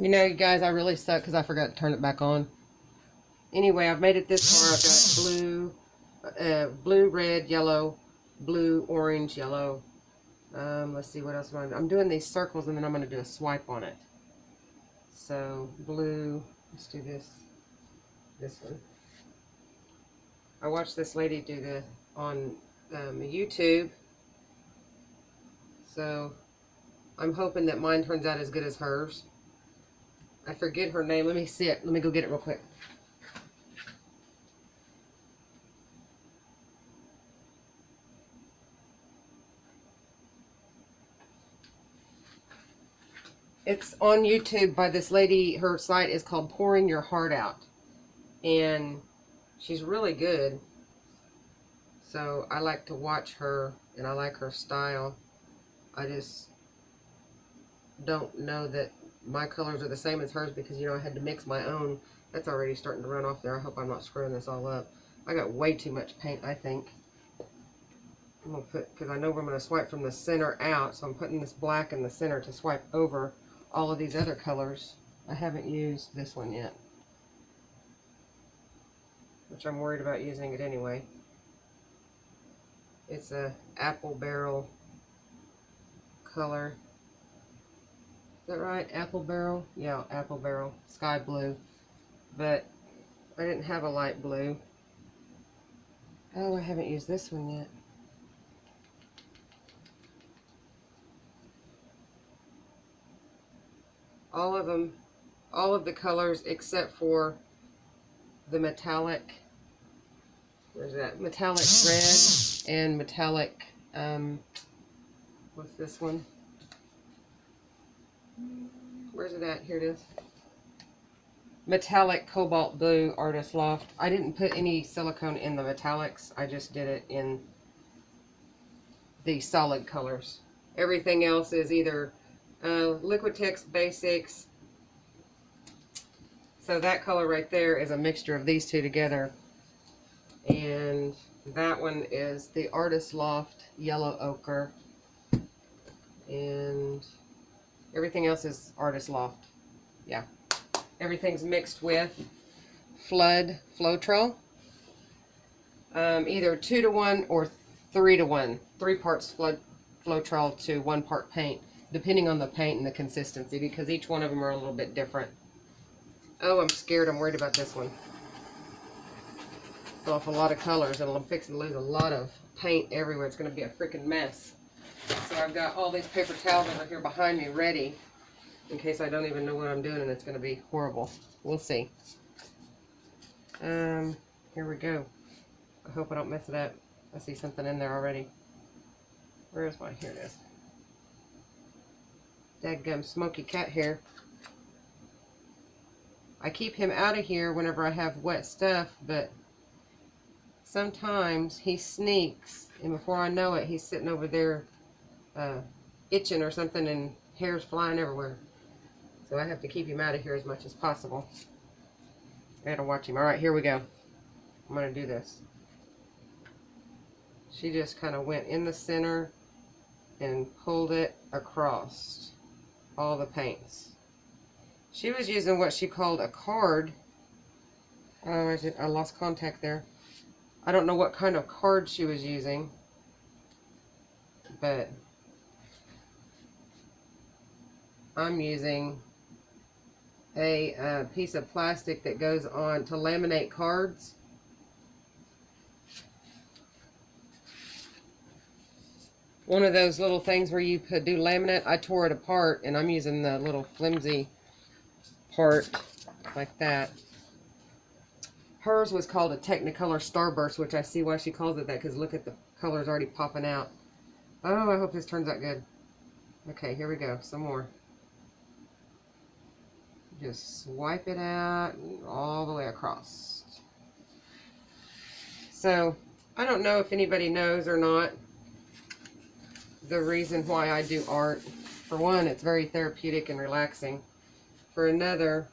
You know, you guys, I really suck because I forgot to turn it back on. Anyway, I've made it this far. I've got blue, red, yellow, blue, orange, yellow. Let's see what else I'm doing these circles, and then I'm going to do a swipe on it. So, blue. Let's do this one. I watched this lady do the on YouTube. So, I'm hoping that mine turns out as good as hers. I forget her name. Let me see it. Let me go get it real quick. It's on YouTube by this lady. Her site is called Pouring Your Heart Out. And she's really good. So I like to watch her, and I like her style. I just don't know that my colors are the same as hers because, you know, I had to mix my own. That's already starting to run off there. I hope I'm not screwing this all up. I got way too much paint, I think. I'm going to put, because I know we're going to swipe from the center out, so I'm putting this black in the center to swipe over all of these other colors. I haven't used this one yet, which I'm worried about using it anyway. It's a apple barrel color. Is that right? Apple barrel? Yeah, apple barrel. Sky blue. But I didn't have a light blue. Oh, I haven't used this one yet. All of them, all of the colors except for the metallic, where's that? Metallic red and metallic, what's this one? Where's it at? Here it is. Metallic cobalt blue Artist Loft. I didn't put any silicone in the metallics. I just did it in the solid colors. Everything else is either Liquitex Basics. So that color right there is a mixture of these two together. And that one is the Artist Loft Yellow Ochre. And everything else is Artist Loft. Yeah. Everything's mixed with Flood Floetrol. Either 2-to-1 or 3-to-1. 3 parts Flood Floetrol to 1 part paint, depending on the paint and the consistency, because each one of them are a little bit different. Oh, I'm scared. I'm worried about this one. Off a lot of colors, and I'm fixing to lose a lot of paint everywhere. It's going to be a freaking mess. So I've got all these paper towels over here behind me ready, in case I don't even know what I'm doing and it's going to be horrible. We'll see. Here we go. I hope I don't mess it up. I see something in there already. Where is my? Here it is. Dadgum smoky cat hair. I keep him out of here whenever I have wet stuff, but sometimes he sneaks, and before I know it, he's sitting over there itching or something, and hair's flying everywhere. So I have to keep him out of here as much as possible. I gotta watch him. Alright, here we go. I'm gonna do this. She just kind of went in the center and pulled it across all the paints. She was using what she called a card. Oh, I lost contact there. I don't know what kind of card she was using, but I'm using a piece of plastic that goes on to laminate cards. One of those little things where you could do laminate. I tore it apart, and I'm using the little flimsy part like that. Hers was called a Technicolor Starburst, which I see why she calls it that, because look at the colors already popping out. Oh, I hope this turns out good. Okay, here we go. Some more. Just swipe it out all the way across. So, I don't know if anybody knows or not the reason why I do art. For one, it's very therapeutic and relaxing. For another,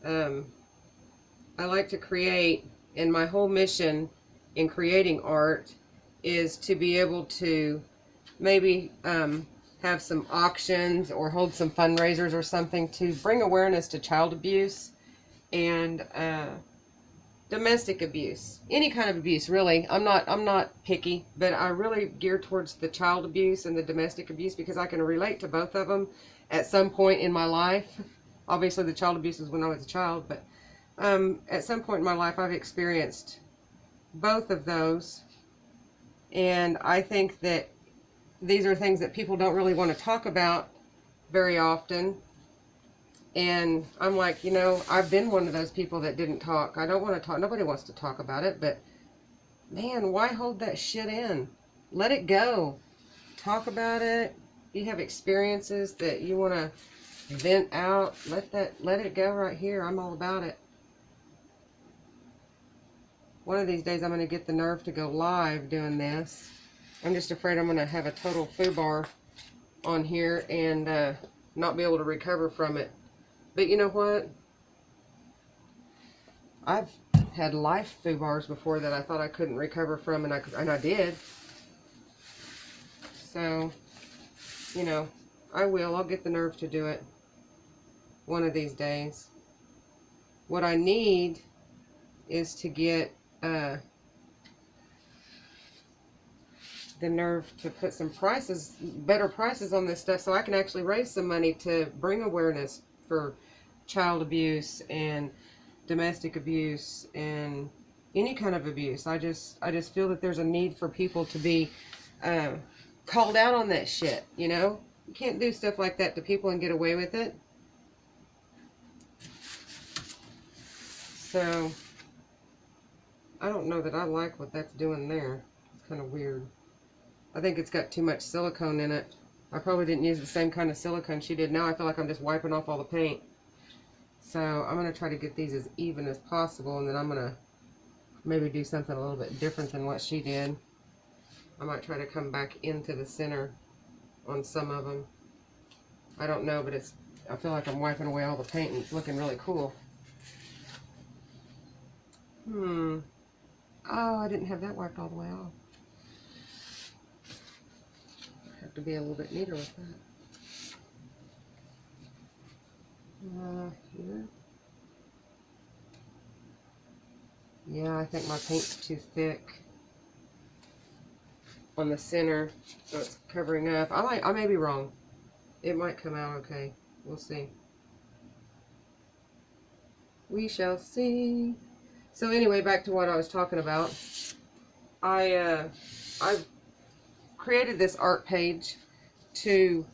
I like to create, and my whole mission in creating art is to be able to maybe have some auctions or hold some fundraisers or something to bring awareness to child abuse and domestic abuse, any kind of abuse, really. I'm not picky, but I really gear towards the child abuse and the domestic abuse because I can relate to both of them at some point in my life. Obviously, the child abuse was when I was a child, but at some point in my life, I've experienced both of those, and I think that these are things that people don't really want to talk about very often. And I'm like, you know, I've been one of those people that didn't talk. I don't want to talk. Nobody wants to talk about it, but man, why hold that shit in? Let it go. Talk about it. You have experiences that you want to vent out. Let it go right here. I'm all about it. One of these days I'm going to get the nerve to go live doing this. I'm just afraid I'm going to have a total foobar on here and not be able to recover from it. But you know what? I've had life foobars before that I thought I couldn't recover from, and I did. So, you know, I will. I'll get the nerve to do it one of these days. What I need is to get the nerve to put some prices, better prices on this stuff, so I can actually raise some money to bring awareness for child abuse and domestic abuse and any kind of abuse. I just feel that there's a need for people to be called out on that shit, you know? You can't do stuff like that to people and get away with it. So, I don't know that I like what that's doing there. It's kind of weird. I think it's got too much silicone in it. I probably didn't use the same kind of silicone she did. Now I feel like I'm just wiping off all the paint. So I'm going to try to get these as even as possible, and then I'm going to maybe do something a little bit different than what she did. I might try to come back into the center on some of them. I don't know, but I feel like I'm wiping away all the paint and it's looking really cool. Oh, I didn't have that wiped all the way off. Have to be a little bit neater with that. Here. Yeah, I think my paint's too thick on the center, so it's covering up. I may be wrong. It might come out okay. We'll see. We shall see. So anyway, back to what I was talking about. I've created this art page to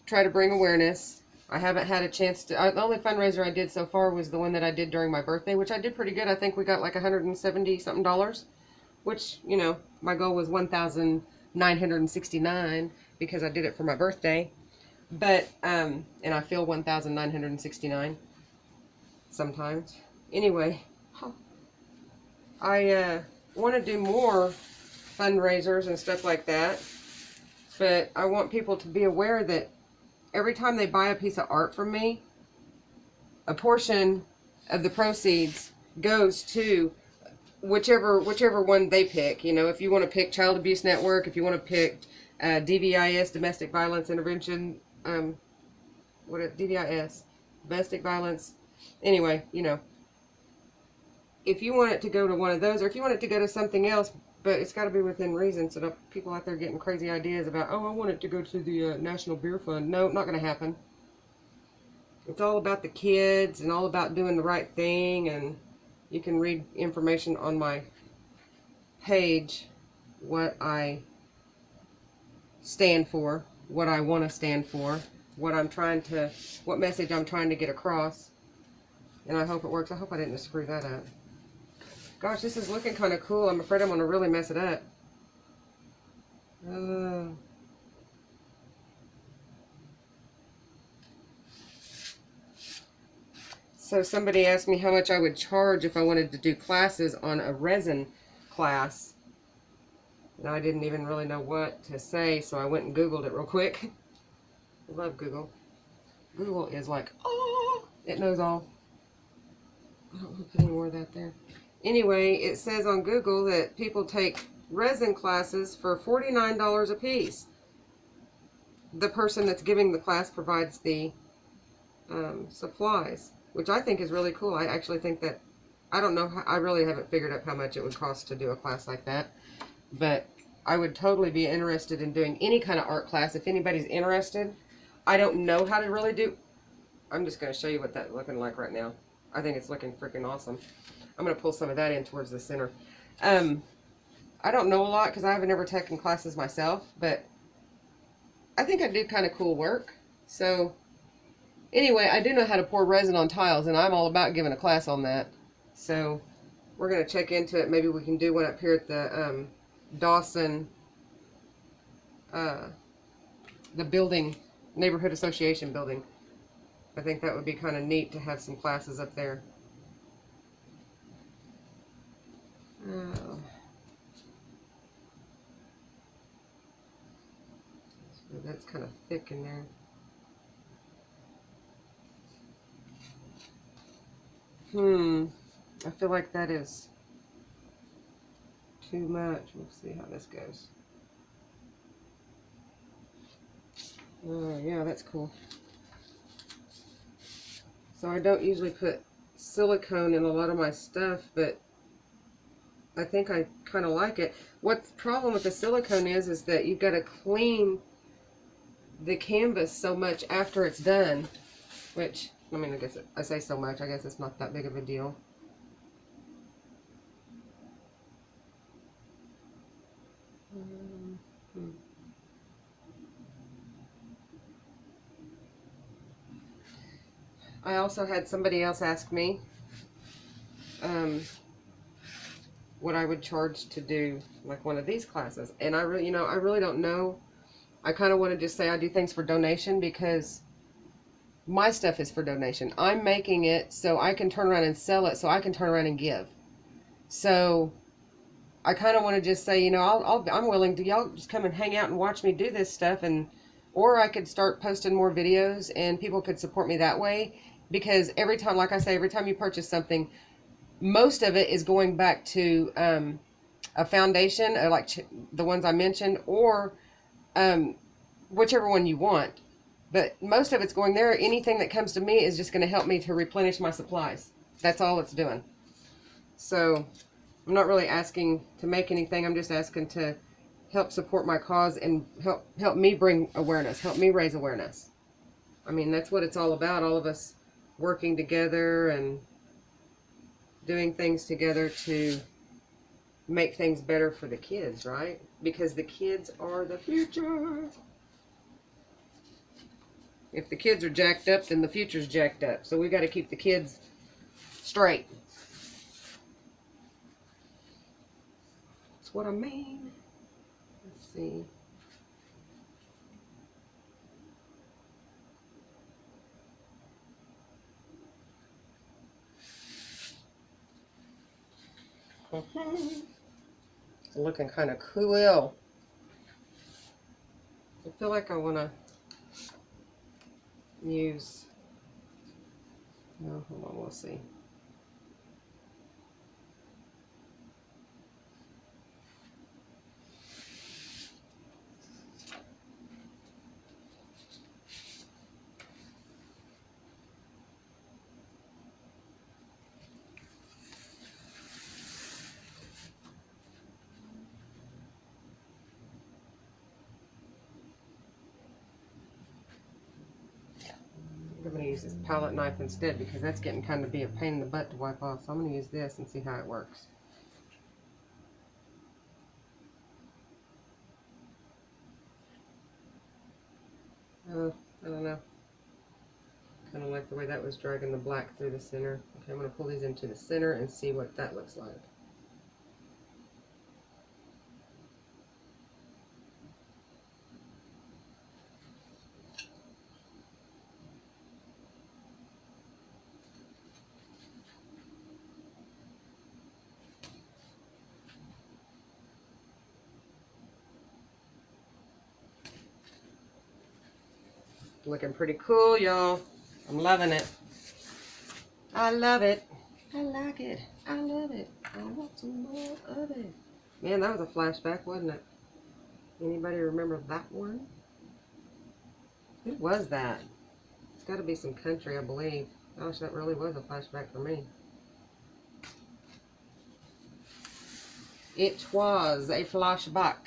try to bring awareness. I haven't had a chance to, the only fundraiser I did so far was the one that I did during my birthday, which I did pretty good. I think we got like $170 something, which, you know, my goal was $1,969 because I did it for my birthday. But, and I feel 1,969 sometimes. Anyway, I want to do more fundraisers and stuff like that, but I want people to be aware that every time they buy a piece of art from me, a portion of the proceeds goes to whichever one they pick. You know, if you want to pick Child Abuse Network, if you want to pick DVIS, Domestic Violence Intervention, DVIS, Domestic Violence, anyway, you know, if you want it to go to one of those, or if you want it to go to something else, but it's got to be within reason, so that people out there getting crazy ideas about, oh, I want it to go to the National Beer Fund. No, not going to happen. It's all about the kids and all about doing the right thing, and you can read information on my page, what I stand for, what I want to stand for, what message I'm trying to get across, and I hope it works. I hope I didn't screw that up. Gosh, this is looking kind of cool. I'm afraid I'm going to really mess it up. So somebody asked me how much I would charge if I wanted to do classes on a resin class. And I didn't even really know what to say, so I went and Googled it real quick. I love Google. Google is like, oh, it knows all. I don't want to put any more of that there. Anyway, it says on Google that people take resin classes for $49 a piece. the person that's giving the class provides the supplies, which I think is really cool. I actually think that, I don't know, I really haven't figured out how much it would cost to do a class like that, but I would totally be interested in doing any kind of art class if anybody's interested. I don't know how to really do, I'm just going to show you what that's looking like right now. I think it's looking freaking awesome. I'm going to pull some of that in towards the center. I don't know a lot because I haven't ever taken classes myself, but I think I do kind of cool work. So anyway, I do know how to pour resin on tiles, and I'm all about giving a class on that. So we're going to check into it. Maybe we can do one up here at the Dawson, the building, neighborhood association building. I think that would be kind of neat to have some classes up there. Oh. So that's kind of thick in there. I feel like that is too much. We'll see how this goes. Oh, yeah, that's cool. So I don't usually put silicone in a lot of my stuff, but I think I kind of like it. What's the problem with the silicone is that you've got to clean the canvas so much after it's done, which, I mean, I guess I say so much, I guess it's not that big of a deal. I also had somebody else ask me what I would charge to do like one of these classes, and I really, I really don't know. I kind of want to just say I do things for donation because my stuff is for donation. I'm making it so I can turn around and sell it, so I can turn around and give. So I kind of want to just say, I'm willing to, y'all just come and hang out and watch me do this stuff, or I could start posting more videos and people could support me that way, because every time, like I say, every time you purchase something, most of it is going back to a foundation, like the ones I mentioned, or whichever one you want. But most of it's going there. Anything that comes to me is just going to help me to replenish my supplies. That's all it's doing. So I'm not really asking to make anything. I'm just asking to help support my cause and help me bring awareness, help me raise awareness. I mean, that's what it's all about, all of us working together and doing things together to make things better for the kids, right? Because the kids are the future. If the kids are jacked up, then the future's jacked up. So we got to keep the kids straight. That's what I mean. Let's see. It's looking kind of cool. I feel like I want to use, no, hold on, we'll see. I'm going to use this palette knife instead because that's getting kind of be a pain in the butt to wipe off. So I'm going to use this and see how it works. I don't know. Kind of like the way that was dragging the black through the center. Okay, I'm going to pull these into the center and see what that looks like. Looking pretty cool, y'all. I'm loving it. I love it. I like it. I love it. I want some more of it. Man, that was a flashback, wasn't it? Anybody remember that one? Who was that? It's got to be some country, I believe. Gosh, that really was a flashback for me. It was a flashback.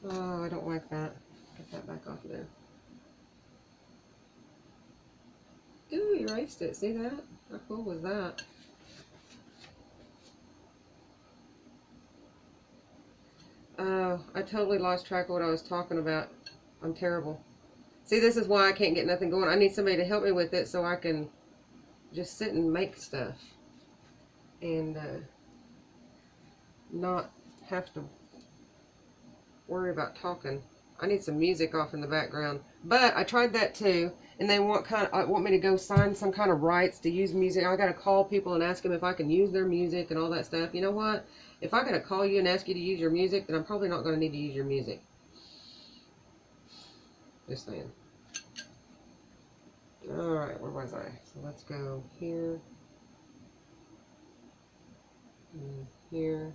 Oh, I don't like that. Get that back off of there. Ooh, erased it. See that? How cool was that? Oh, I totally lost track of what I was talking about. I'm terrible. See, this is why I can't get nothing going. I need somebody to help me with it so I can just sit and make stuff. And not have to worry about talking. I need some music off in the background. But I tried that too. And they want me to go sign some kind of rights to use music. I gotta call people and ask them if I can use their music and all that stuff. You know what? If I gotta call you and ask you to use your music, then I'm probably not gonna need to use your music. Just saying. Alright, where was I? So let's go here. And here.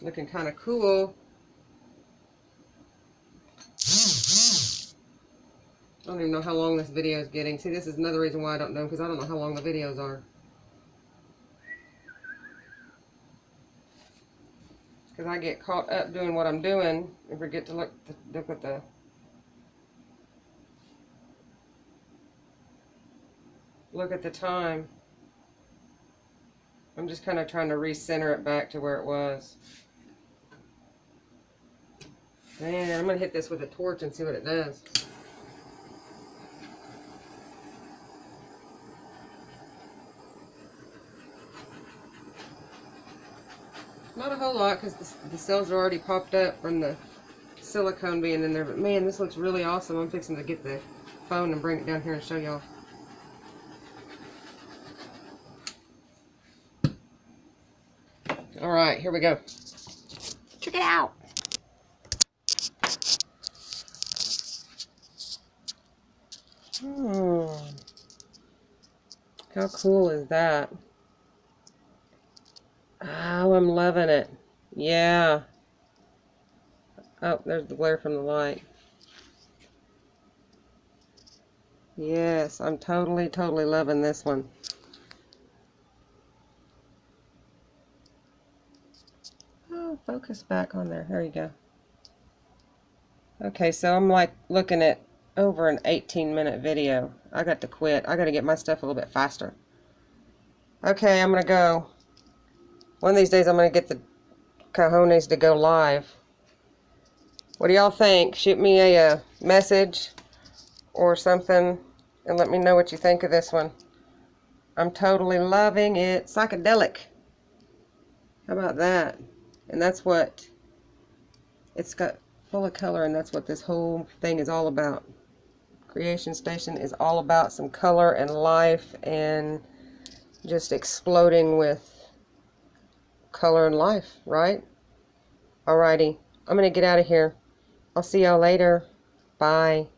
Looking kind of cool. I don't even know how long this video is getting. See, this is another reason why I don't know, because I don't know how long the videos are. Because I get caught up doing what I'm doing and forget to look at the time. I'm just kind of trying to recenter it back to where it was. Man, I'm going to hit this with a torch and see what it does. Not a whole lot because the cells are already popped up from the silicone being in there. But man, this looks really awesome. I'm fixing to get the phone and bring it down here and show y'all. Alright, here we go. Check it out. How cool is that? Oh, I'm loving it. Yeah. Oh, there's the glare from the light. Yes, I'm totally loving this one. Oh, focus back on there. There you go. Okay, so I'm like looking at over an 18-minute video. I got to quit. I got to get my stuff a little bit faster. Okay, I'm going to go. One of these days I'm going to get the cojones to go live. What do y'all think? Shoot me a message or something and let me know what you think of this one. I'm totally loving it. Psychedelic. How about that? And that's what it's got, full of color, and that's what this whole thing is all about. Creation Station is all about some color and life and just exploding with color and life, right? Alrighty, I'm gonna get out of here. I'll see y'all later. Bye.